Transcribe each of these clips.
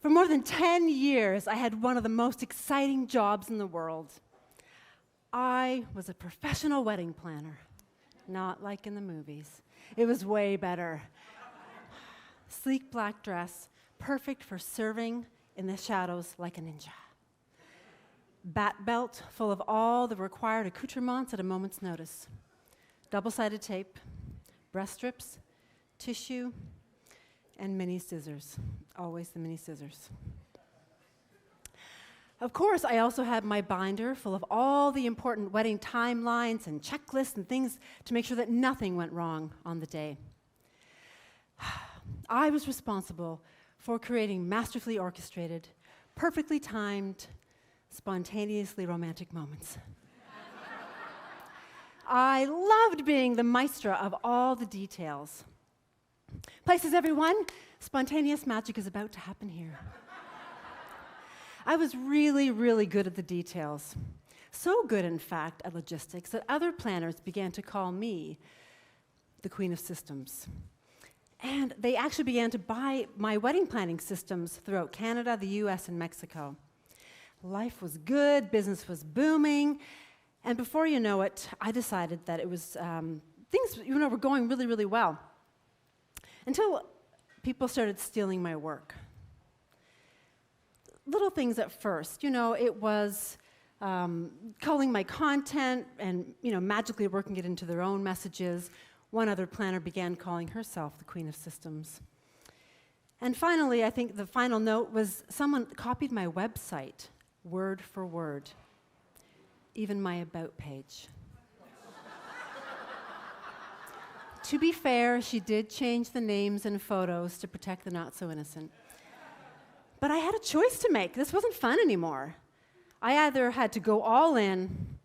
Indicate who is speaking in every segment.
Speaker 1: For more than 10 years, I had one of the most exciting jobs in the world. I was a professional wedding planner, not like in the movies. It was way better. Sleek black dress, perfect for serving in the shadows like a ninja. Bat belt full of all the required accoutrements at a moment's notice. Double-sided tape, breast strips, tissue, and mini scissors. Always the mini scissors. Of course, I also had my binder full of all the important wedding timelines and checklists and things to make sure that nothing went wrong on the day. I was responsible for creating masterfully orchestrated, perfectly timed, spontaneously romantic moments. I loved being the maestra of all the details. Places, everyone, spontaneous magic is about to happen here. I was really, really good at the details. So good, in fact, at logistics that other planners began to call me the Queen of Systems. And they actually began to buy my wedding planning systems throughout Canada, the US, and Mexico. Life was good, business was booming, and before you know it, I decided that it was things were going really, really well. Until people started stealing my work. Little things at first, it was culling my content and magically working it into their own messages. One other planner began calling herself the Queen of Systems. And finally, I think the final note was someone copied my website, word for word, even my about page. To be fair, she did change the names and photos to protect the not-so-innocent. But I had a choice to make. This wasn't fun anymore. I either had to go all in,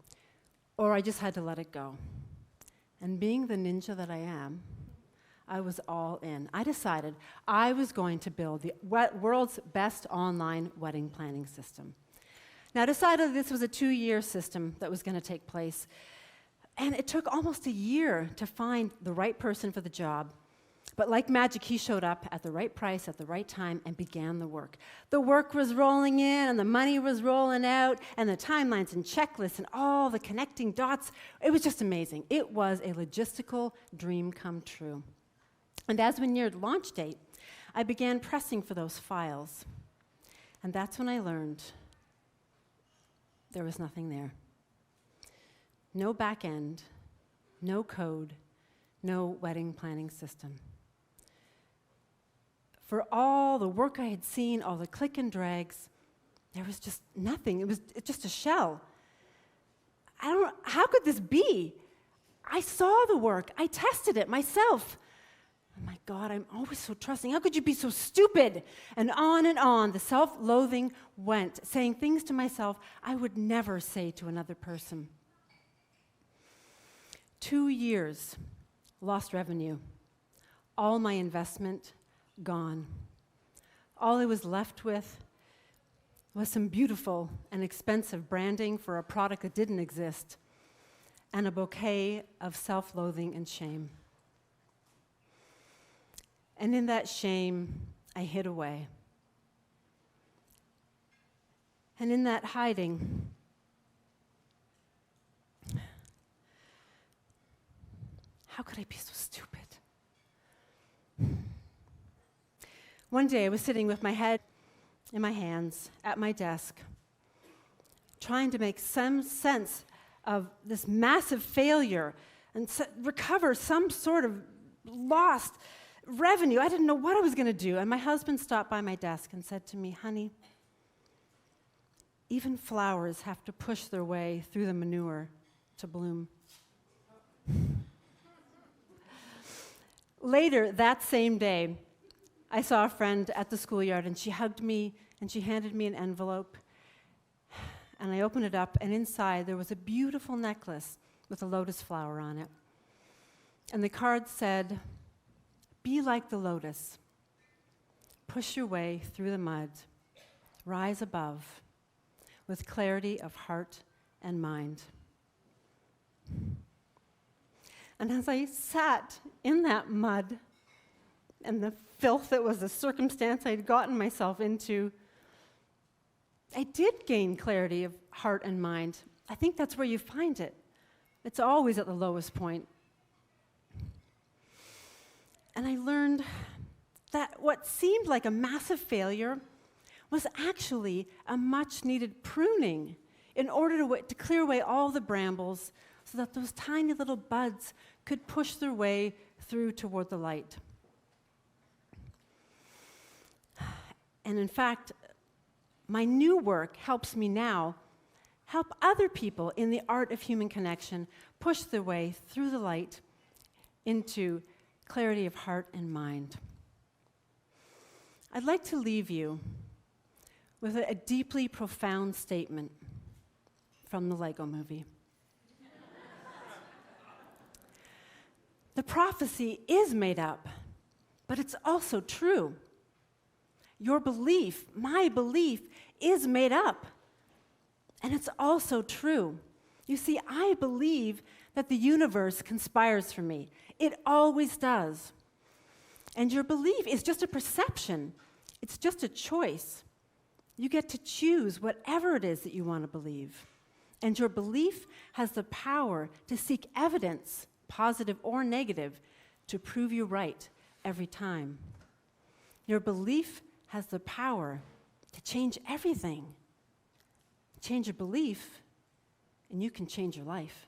Speaker 1: or I just had to let it go. And being the ninja that I am, I was all in. I decided I was going to build the world's best online wedding planning system. Now, I decided this was a 2-year system that was going to take place. And it took almost a year to find the right person for the job. But like magic, he showed up at the right price, at the right time, and began the work. The work was rolling in, and the money was rolling out, and the timelines and checklists and all the connecting dots. It was just amazing. It was a logistical dream come true. And as we neared launch date, I began pressing for those files. And that's when I learned there was nothing there. No back end, no code, no wedding planning system. For all the work I had seen, all the click and drags, there was just nothing. It was just a shell. How could this be? I saw the work. I tested it myself. Oh my God, I'm always so trusting. How could you be so stupid? And on, the self-loathing went, saying things to myself I would never say to another person. 2 years, lost revenue. All my investment, gone. All I was left with was some beautiful and expensive branding for a product that didn't exist, and a bouquet of self-loathing and shame. And in that shame, I hid away. And in that hiding, how could I be so stupid? One day I was sitting with my head in my hands at my desk, trying to make some sense of this massive failure and recover some sort of lost revenue. I didn't know what I was going to do. And my husband stopped by my desk and said to me, "Honey, even flowers have to push their way through the manure to bloom." Later that same day, I saw a friend at the schoolyard, and she hugged me, and she handed me an envelope. And I opened it up, and inside there was a beautiful necklace with a lotus flower on it. And the card said, "Be like the lotus. Push your way through the mud. Rise above with clarity of heart and mind." And as I sat in that mud and the filth that was the circumstance I'd gotten myself into, I did gain clarity of heart and mind. I think that's where you find it. It's always at the lowest point. And I learned that what seemed like a massive failure was actually a much-needed pruning in order to clear away all the brambles so that those tiny little buds could push their way through toward the light. And in fact, my new work helps me now help other people in the art of human connection push their way through the light into clarity of heart and mind. I'd like to leave you with a deeply profound statement from the Lego Movie. The prophecy is made up, but it's also true. Your belief, my belief, is made up, and it's also true. You see, I believe that the universe conspires for me. It always does. And your belief is just a perception. It's just a choice. You get to choose whatever it is that you want to believe. And your belief has the power to seek evidence, positive or negative, to prove you right every time. Your belief has the power to change everything. Change your belief, and you can change your life.